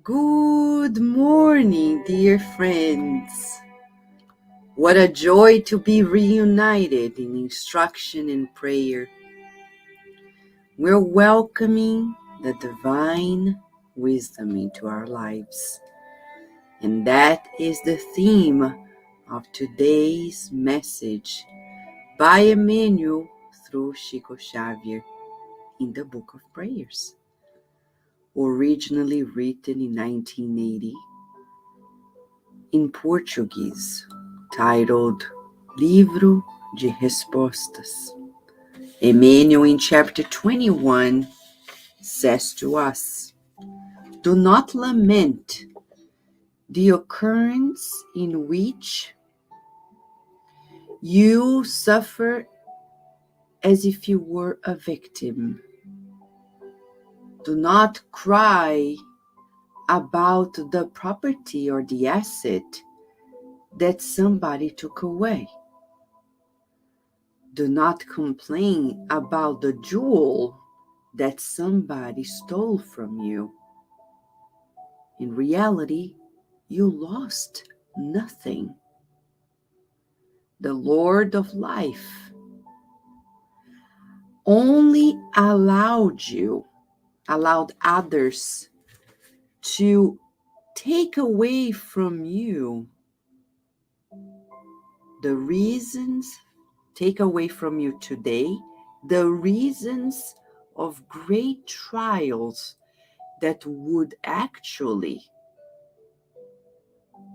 Good morning, dear friends. What a joy to be reunited in instruction and prayer. We're welcoming the divine wisdom into our lives. And that is the theme of today's message by Emmanuel through Chico Xavier in the Book of Prayers, originally written in 1980 in Portuguese, titled Livro de Respostas. Emmanuel in chapter 21 says to us, "Do not lament the occurrence in which you suffer as if you were a victim. Do not cry about the property or the asset that somebody took away. Do not complain about the jewel that somebody stole from you. In reality, you lost nothing. The Lord of life only allowed others to take away from you the reasons, take away from you today, the reasons of great trials that would actually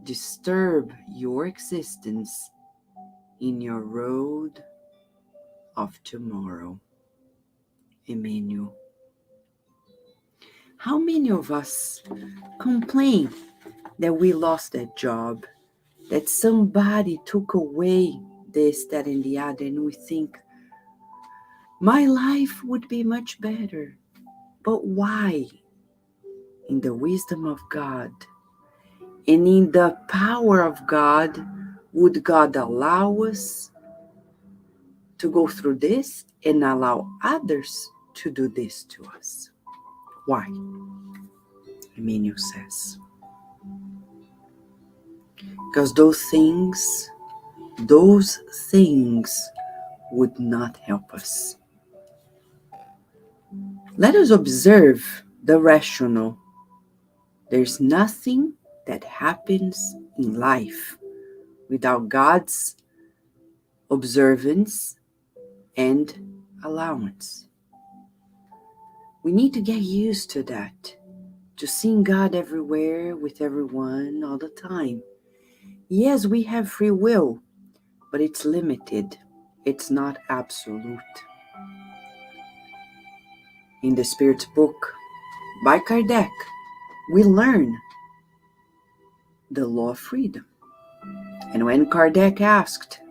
disturb your existence in your road of tomorrow." Emmanuel. How many of us complain that we lost that job, that somebody took away this, that, and the other, and we think, my life would be much better. But why? In the wisdom of God and in the power of God, would God allow us to go through this and allow others to do this to us? Why? Emmanuel says, because those things would not help us. Let us observe the rational. There's nothing that happens in life without God's observance and allowance. We need to get used to that, to seeing God everywhere, with everyone, all the time. Yes, we have free will, but it's limited. It's not absolute. In the Spirit's book by Kardec, we learn the law of freedom. And when Kardec asked,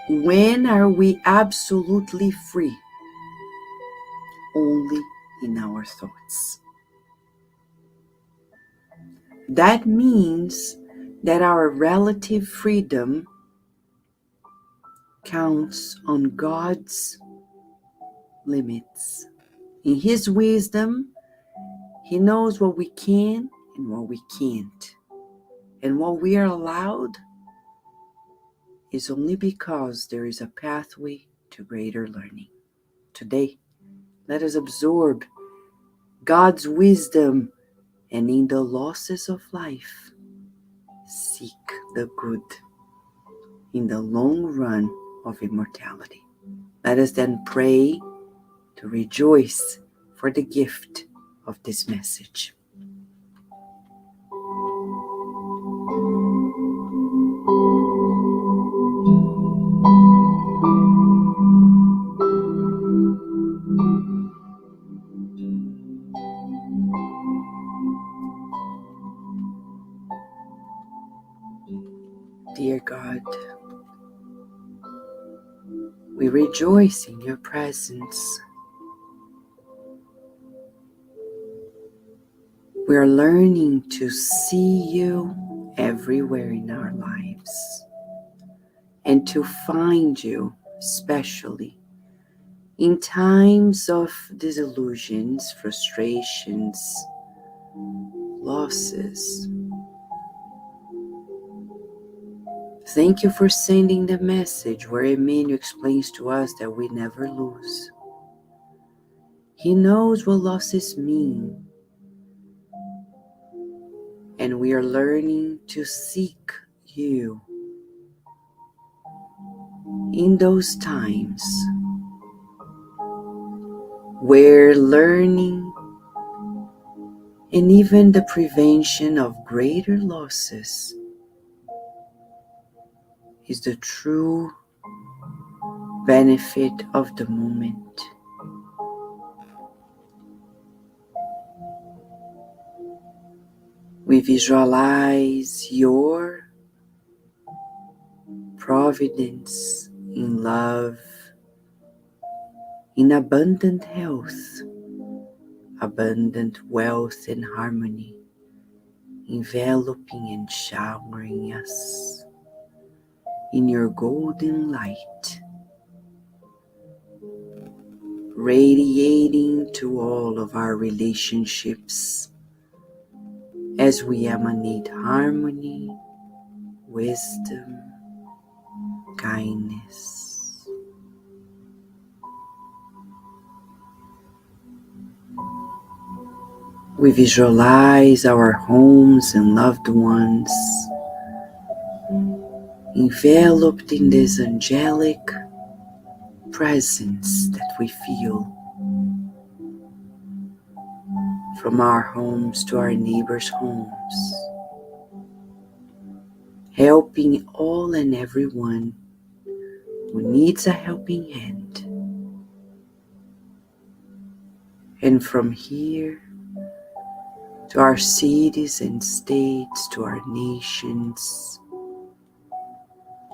when are we absolutely free? Only in our thoughts. That means that our relative freedom counts on God's limits. In His wisdom, He knows what we can and what we can't. And what we are allowed is only because there is a pathway to greater learning. Today, let us absorb God's wisdom, and in the losses of life, seek the good in the long run of immortality. Let us then pray to rejoice for the gift of this message. Dear God, We rejoice in your presence. We are learning to see you everywhere in our lives and to find you, especially in times of disillusions, frustrations, losses. Thank you for sending the message where Emmanuel explains to us that we never lose. He knows what losses mean, and we are learning to seek you in those times. We're learning and even the prevention of greater losses is the true benefit of the moment. We visualize your providence in love, in abundant health, abundant wealth and harmony, enveloping and showering us in your golden light, radiating to all of our relationships as we emanate harmony, wisdom, kindness. We visualize our homes and loved ones enveloped in this angelic presence that we feel from our homes to our neighbors' homes, helping all and everyone who needs a helping hand. And from here to our cities and states, to our nations,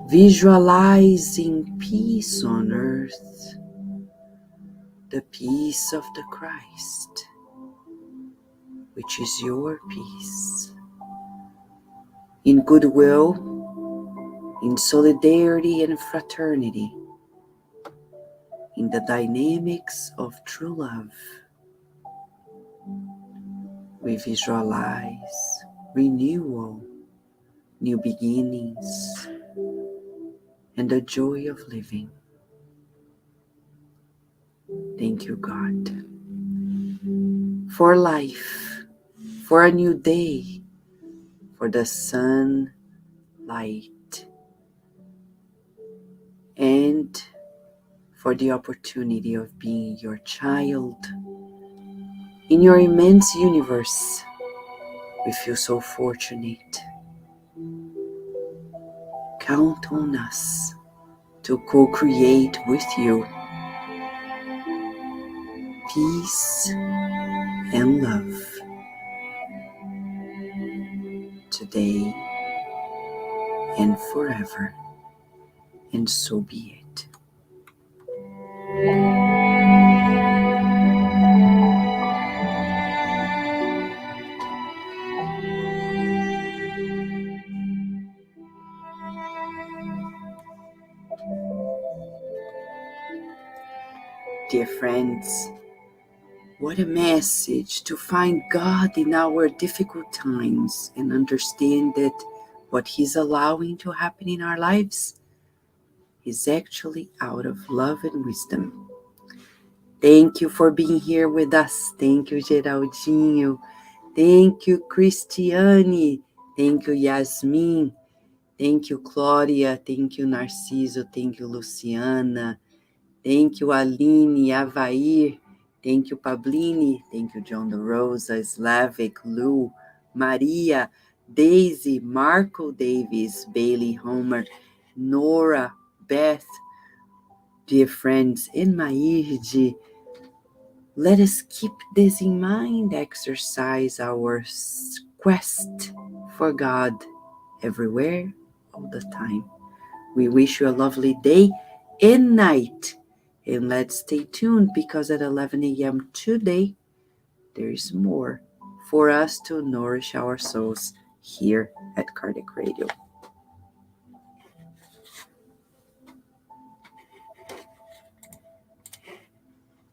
visualizing peace on earth, the peace of the Christ, which is your peace, in goodwill, in solidarity and fraternity, in the dynamics of true love. We visualize renewal, new beginnings, and the joy of living. Thank you, God, for life, for a new day, for the sun, light, and for the opportunity of being your child. In your immense universe, we feel so fortunate. Count on us to co-create with you peace and love today and forever, and so be it. Dear friends, what a message to find God in our difficult times and understand that what He's allowing to happen in our lives is actually out of love and wisdom. Thank you for being here with us. Thank you, Geraldinho. Thank you, Cristiane. Thank you, Yasmin. Thank you, Claudia. Thank you, Narciso. Thank you, Luciana. Thank you, Aline, Avair. Thank you, Pablini. Thank you, John De Rosa, Slavic, Lou, Maria, Daisy, Marco Davis, Bailey, Homer, Nora, Beth. Dear friends, in Mairde, let us keep this in mind, exercise our quest for God everywhere, all the time. We wish you a lovely day and night. And let's stay tuned, because at 11 a.m. today, there's more for us to nourish our souls here at Cardiac Radio.